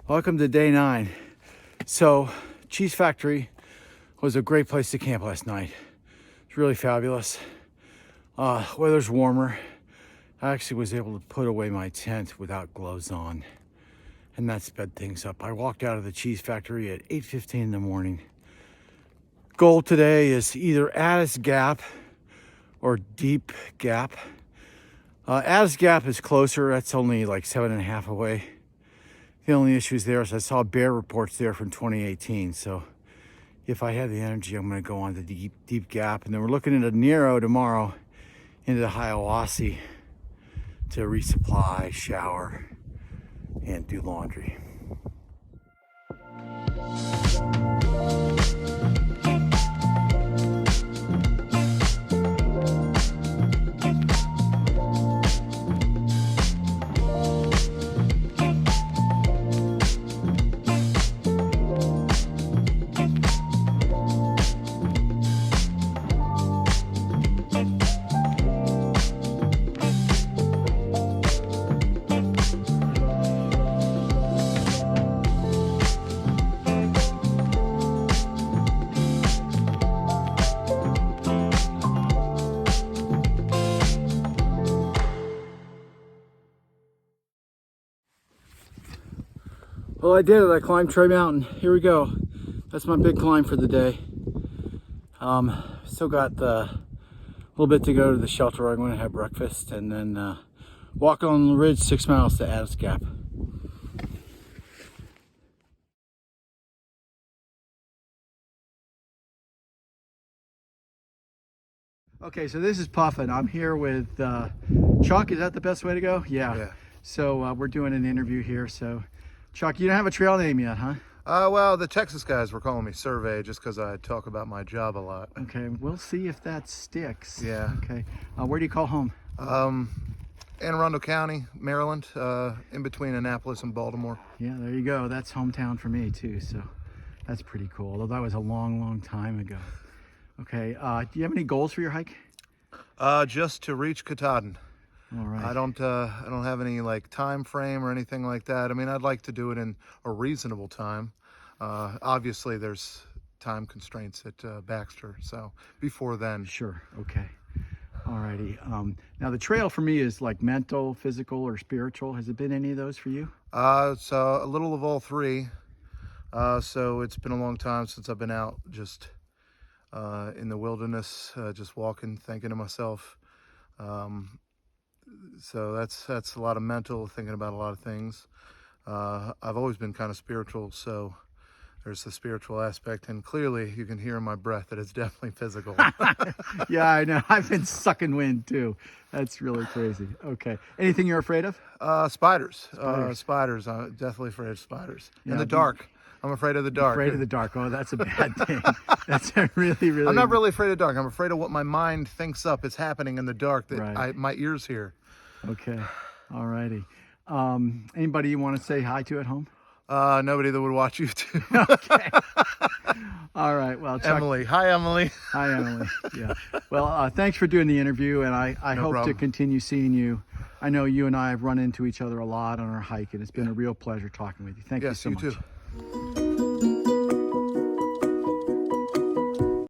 Welcome to day 9. So, Cheese Factory was a great place to camp last night. It's really fabulous. Weather's warmer. I actually was able to put away my tent without gloves on, and that sped things up. I walked out of the Cheese Factory at 8:15 in the morning. Goal today is either Addis Gap or Deep Gap. Addis Gap is closer. That's only like 7.5 away. The only issues there is I saw bear reports there from 2018. So if I have the energy, I'm going to go on to Deep Gap. And then we're looking at a Nero tomorrow into the Hiawassee to resupply, shower, and do laundry. Well, I did it. I climbed Trey Mountain. Here we go. That's my big climb for the day. Still got a little bit to go to the shelter. I'm going to have breakfast and then walk on the ridge 6 miles to Addis Gap. Okay, so this is Puffin. I'm here with Chuck. Is that the best way to go? Yeah. So we're doing an interview here. So Chuck, you don't have a trail name yet, huh? Well, the Texas guys were calling me Survey just because I talk about my job a lot. Okay, we'll see if that sticks. Yeah. Okay. Where do you call home? Anne Arundel County, Maryland, in between Annapolis and Baltimore. Yeah, there you go. That's hometown for me too, so that's pretty cool. Although that was a long, long time ago. Okay. Do you have any goals for your hike? Just to reach Katahdin. All right. I don't have any like time frame or anything like that. I mean, I'd like to do it in a reasonable time. Obviously, there's time constraints at Baxter, so before then. Sure. Okay. All righty. Now the trail for me is like mental, physical, or spiritual. Has it been any of those for you? So a little of all three. So it's been a long time since I've been out just in the wilderness, just walking, thinking to myself. So that's a lot of mental, thinking about a lot of things. I've always been kind of spiritual, so there's the spiritual aspect, and clearly you can hear in my breath that it's definitely physical. Yeah, I know. I've been sucking wind too. That's really crazy. Okay. Anything you're afraid of? Spiders. Spiders. I'm definitely afraid of spiders. Yeah, In the dark. I'm afraid of the dark. Afraid of the dark. Oh, that's a bad thing. That's a really, really. I'm not really afraid of dark. I'm afraid of what my mind thinks up is happening in the dark that Right. my ears hear. Okay. All righty. Anybody you want to say hi to at home? Nobody that would watch YouTube. Okay. All right. Well, Chuck, Emily. Hi, Emily. Hi, Emily. Yeah. Well, thanks for doing the interview, and I No hope problem. to continue seeing you. I know you and I have run into each other a lot on our hike, and it's been a real pleasure talking with you. Thank you Yes, so you much. too.